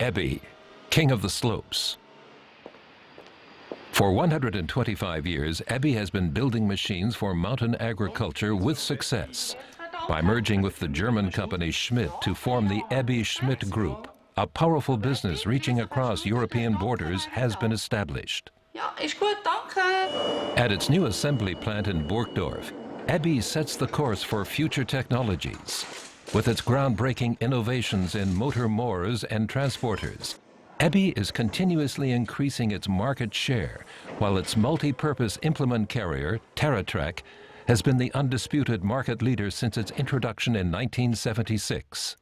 Ebby, king of the slopes. For 125 years, Ebby has been building machines for mountain agriculture with success by merging with the German company Schmidt to form the Ebby-Schmidt Group. A powerful business reaching across European borders has been established. At its new assembly plant in Burgdorf, Ebby sets the course for future technologies. With its groundbreaking innovations in motor motors and transporters, Ebby is continuously increasing its market share, while its multi-purpose implement carrier, TerraTrak, has been the undisputed market leader since its introduction in 1976.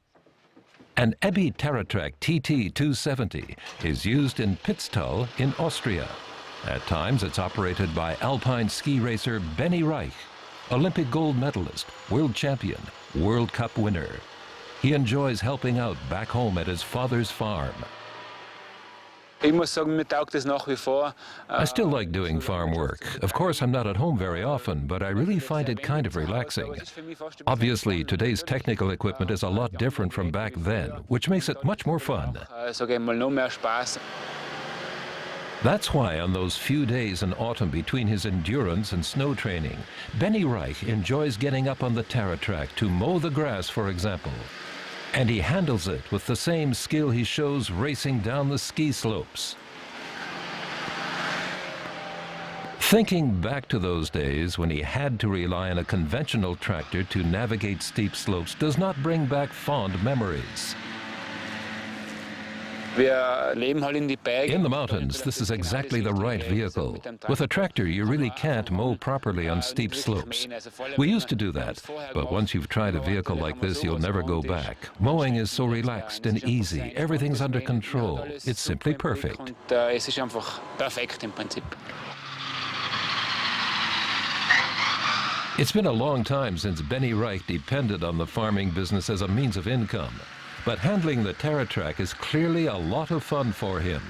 An Ebby TerraTrak TT270 is used in Pitztal in Austria. At times it's operated by alpine ski racer Benny Reich, Olympic gold medalist, world champion, World Cup winner. He enjoys helping out back home at his father's farm. I still like doing farm work. Of course, I'm not at home very often, but I really find it kind of relaxing. Obviously, today's technical equipment is a lot different from back then, which makes it much more fun. That's why on those few days in autumn between his endurance and snow training, Benny Reich enjoys getting up on the TerraTrak to mow the grass, for example. And he handles it with the same skill he shows racing down the ski slopes. Thinking back to those days when he had to rely on a conventional tractor to navigate steep slopes does not bring back fond memories. In the mountains, this is exactly the right vehicle. With a tractor, you really can't mow properly on steep slopes. We used to do that, but once you've tried a vehicle like this, you'll never go back. Mowing is so relaxed and easy. Everything's under control. It's simply perfect. It's been a long time since Benny Reich depended on the farming business as a means of income. But handling the TerraTrak is clearly a lot of fun for him.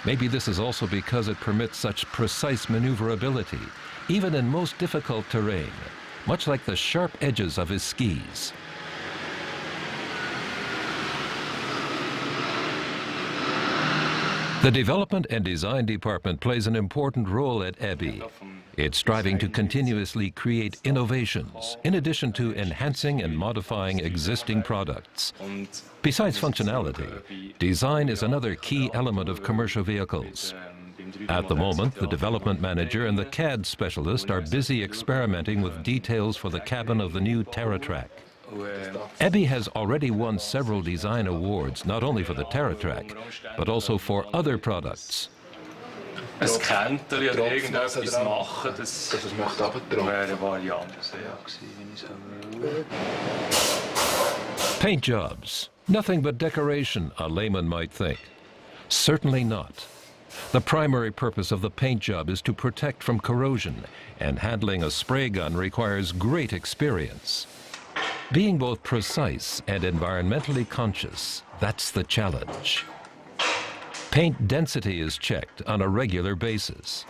Maybe this is also because it permits such precise maneuverability, even in most difficult terrain, much like the sharp edges of his skis. The development and design department plays an important role at Ebby. It's striving to continuously create innovations, in addition to enhancing and modifying existing products. Besides functionality, design is another key element of commercial vehicles. At the moment, the development manager and the CAD specialist are busy experimenting with details for the cabin of the new TerraTrak. Ebby has already won several design awards, not only for the TerraTrak, but also for other products. Es könnte ja irgendetwas machen, das wäre eine Variante gewesen. Paint jobs. Nothing but decoration, a layman might think. Certainly not. The primary purpose of the paint job is to protect from corrosion, and handling a spray gun requires great experience. Being both precise and environmentally conscious, that's the challenge. Paint density is checked on a regular basis.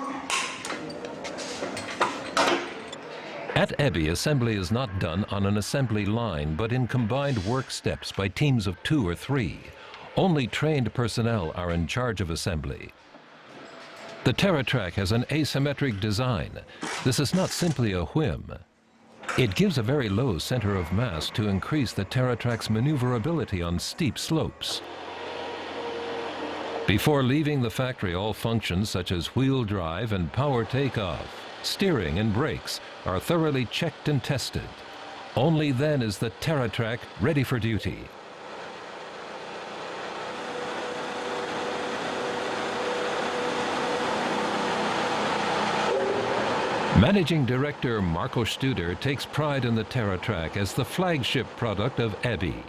At Ebby, assembly is not done on an assembly line, but in combined work steps by teams of 2 or 3. Only trained personnel are in charge of assembly. The TerraTrak has an asymmetric design. This is not simply a whim. It gives a very low center of mass to increase the TerraTrak's maneuverability on steep slopes. Before leaving the factory, all functions such as wheel drive and power takeoff, steering and brakes are thoroughly checked and tested. Only then is the TerraTrak ready for duty. Managing Director Marco Studer takes pride in the TerraTrak as the flagship product of Ebby.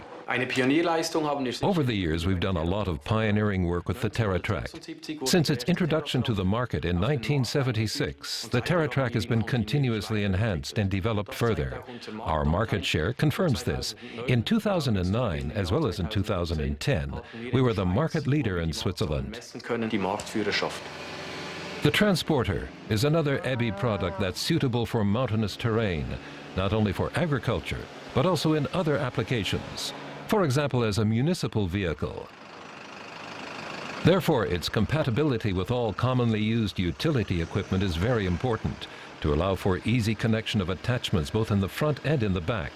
Over the years, we've done a lot of pioneering work with the TerraTrak. Since its introduction to the market in 1976, the TerraTrak has been continuously enhanced and developed further. Our market share confirms this. In 2009, as well as in 2010, we were the market leader in Switzerland. The Transporter is another Ebby product that's suitable for mountainous terrain, not only for agriculture, but also in other applications. For example, as a municipal vehicle. Therefore, its compatibility with all commonly used utility equipment is very important to allow for easy connection of attachments both in the front and in the back.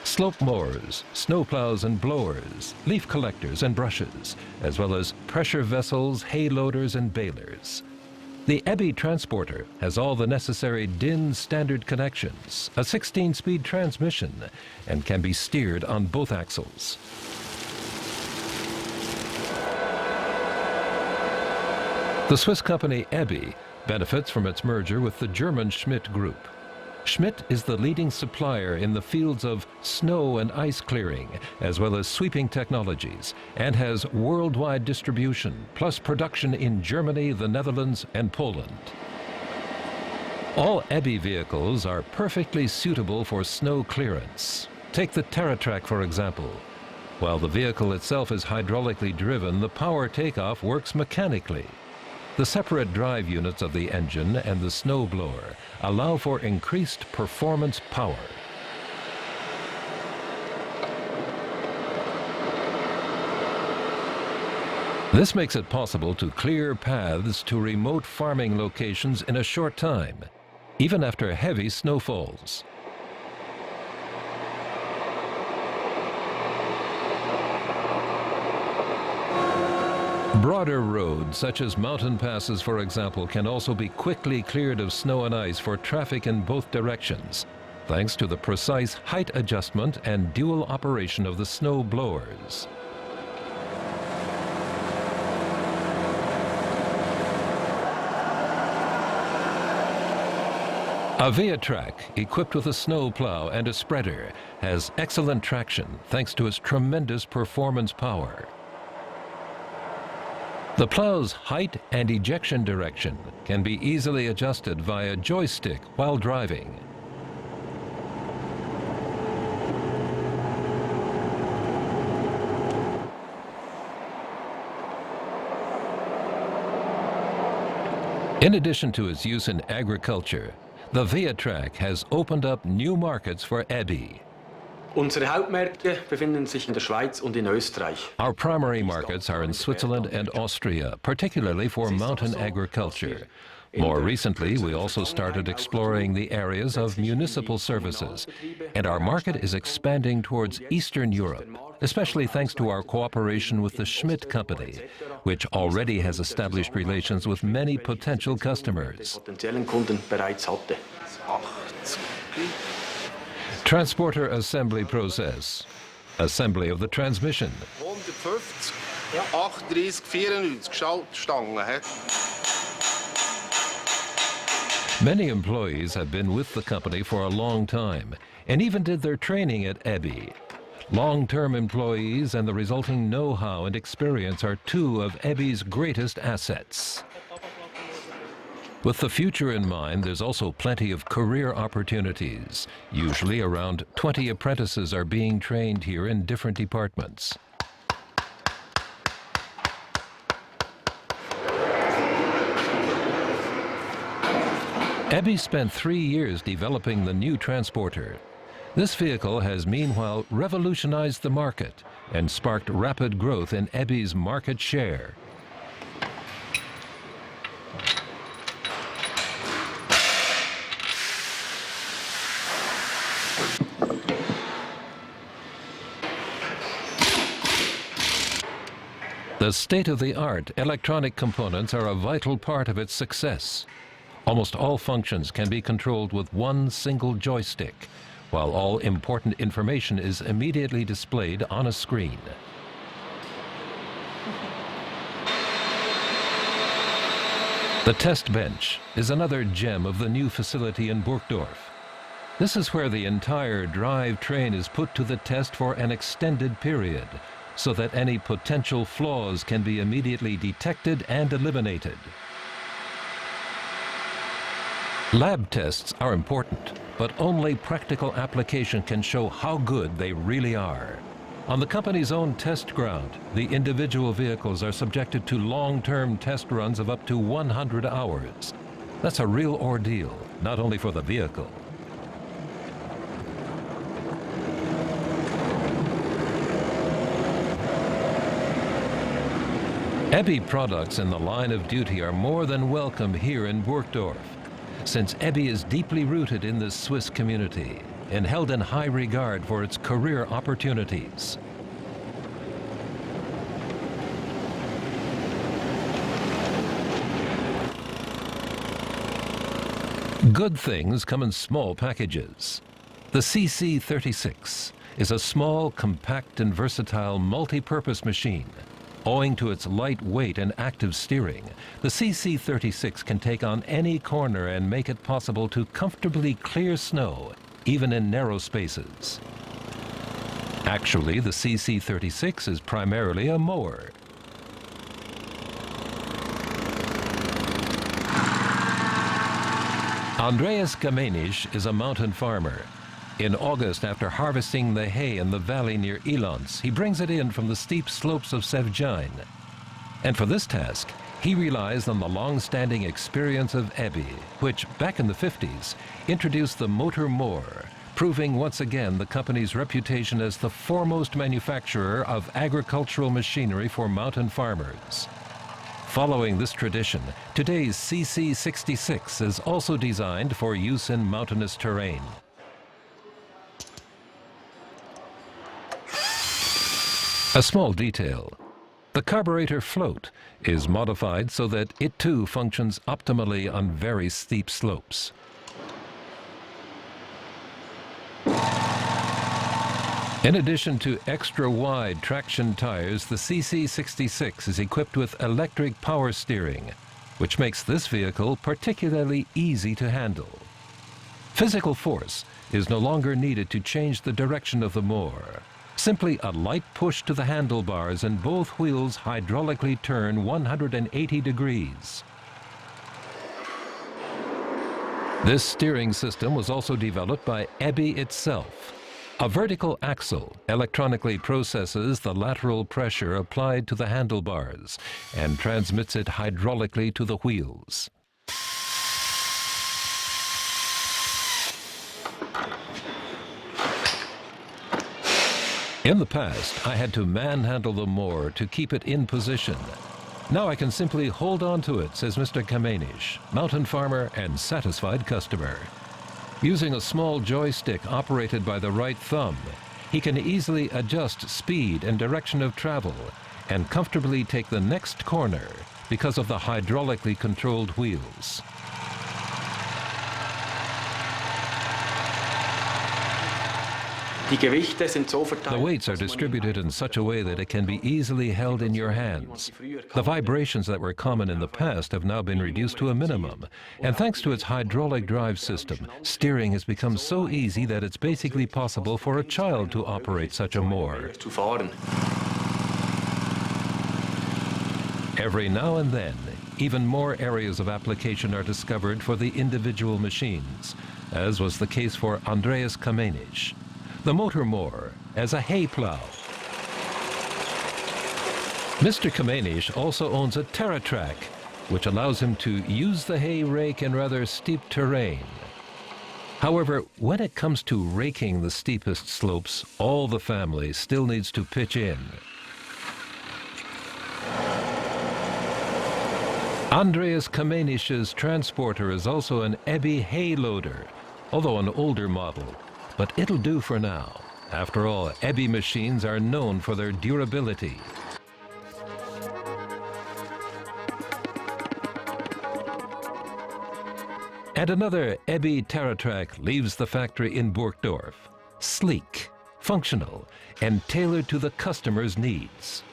Slope mowers, snowplows and blowers, leaf collectors and brushes, as well as pressure vessels, hay loaders and balers. The Ebby transporter has all the necessary DIN standard connections, a 16-speed transmission, and can be steered on both axles. The Swiss company Ebby benefits from its merger with the German Schmidt Group. Schmidt is the leading supplier in the fields of snow and ice clearing, as well as sweeping technologies, and has worldwide distribution, plus production in Germany, the Netherlands, and Poland. All Ebby vehicles are perfectly suitable for snow clearance. Take the TerraTrack, for example. While the vehicle itself is hydraulically driven, the power takeoff works mechanically. The separate drive units of the engine and the snowblower allow for increased performance power. This makes it possible to clear paths to remote farming locations in a short time, even after heavy snowfalls. Broader roads, such as mountain passes, for example, can also be quickly cleared of snow and ice for traffic in both directions, thanks to the precise height adjustment and dual operation of the snow blowers. A Vehitrack, equipped with a snow plow and a spreader, has excellent traction thanks to its tremendous performance power. The plow's height and ejection direction can be easily adjusted via joystick while driving. In addition to its use in agriculture, the Vehitrack has opened up new markets for Ebby. Unsere Hauptmärkte befinden sich in der Schweiz und in Österreich. Our primary markets are in Switzerland and Austria, particularly for mountain agriculture. More recently, we also started exploring the areas of municipal services, and our market is expanding towards Eastern Europe, especially thanks to our cooperation with the Schmidt Company, which already has established relations with many potential customers. Transporter assembly process. Assembly of the transmission. 150, 38, 94 Schaltstangen. Many employees have been with the company for a long time and even did their training at Ebby. Long-term employees and the resulting know-how and experience are two of Ebby's greatest assets. With the future in mind, there's also plenty of career opportunities. Usually around 20 apprentices are being trained here in different departments. Ebby spent 3 years developing the new transporter. This vehicle has meanwhile revolutionized the market and sparked rapid growth in Ebby's market share. The state-of-the-art electronic components are a vital part of its success. Almost all functions can be controlled with one single joystick, while all important information is immediately displayed on a screen. The test bench is another gem of the new facility in Burgdorf. This is where the entire drivetrain is put to the test for an extended period, so that any potential flaws can be immediately detected and eliminated. Lab tests are important, but only practical application can show how good they really are. On the company's own test ground, the individual vehicles are subjected to long-term test runs of up to 100 hours. That's a real ordeal, not only for the vehicle. Ebby products in the line of duty are more than welcome here in Burgdorf, since Ebby is deeply rooted in this Swiss community and held in high regard for its career opportunities. Good things come in small packages. The CC36 is a small, compact and versatile multi-purpose machine. Owing to its light weight and active steering, the CC36 can take on any corner and make it possible to comfortably clear snow, even in narrow spaces. Actually, the CC36 is primarily a mower. Andreas Gamenisch is a mountain farmer. In August, after harvesting the hay in the valley near Ilons, he brings it in from the steep slopes of Sevgine. And for this task, he relies on the long-standing experience of Ebby, which, back in the 50s, introduced the motor mower, proving once again the company's reputation as the foremost manufacturer of agricultural machinery for mountain farmers. Following this tradition, today's CC66 is also designed for use in mountainous terrain. A small detail. The carburetor float is modified so that it too functions optimally on very steep slopes. In addition to extra-wide traction tires, the CC66 is equipped with electric power steering, which makes this vehicle particularly easy to handle. Physical force is no longer needed to change the direction of the mower. Simply a light push to the handlebars and both wheels hydraulically turn 180 degrees. This steering system was also developed by Ebby itself. A vertical axle electronically processes the lateral pressure applied to the handlebars and transmits it hydraulically to the wheels. In the past, I had to manhandle the mower to keep it in position. Now I can simply hold on to it, says Mr. Gamenisch, mountain farmer and satisfied customer. Using a small joystick operated by the right thumb, he can easily adjust speed and direction of travel and comfortably take the next corner because of the hydraulically controlled wheels. The weights are distributed in such a way that it can be easily held in your hands. The vibrations that were common in the past have now been reduced to a minimum, and thanks to its hydraulic drive system, steering has become so easy that it's basically possible for a child to operate such a mower. Every now and then, even more areas of application are discovered for the individual machines, as was the case for Andreas Gamenisch. The motor mower as a hay plow. Mr. Gamenisch also owns a TerraTrack, which allows him to use the hay rake in rather steep terrain. However, when it comes to raking the steepest slopes, all the family still needs to pitch in. Andreas Gamenisch's transporter is also an Ebby hay loader, although an older model. But it'll do for now. After all, Ebby machines are known for their durability. And another Ebby TerraTrack leaves the factory in Burgdorf. Sleek, functional, and tailored to the customer's needs.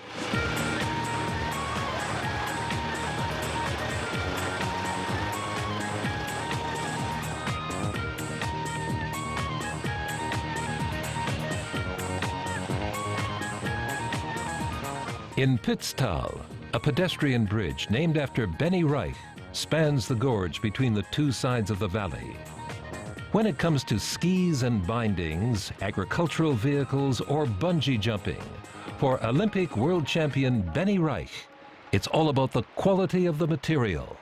In Pitztal, a pedestrian bridge named after Benny Reich spans the gorge between the two sides of the valley. When it comes to skis and bindings, agricultural vehicles, or bungee jumping, for Olympic world champion Benny Reich, it's all about the quality of the material.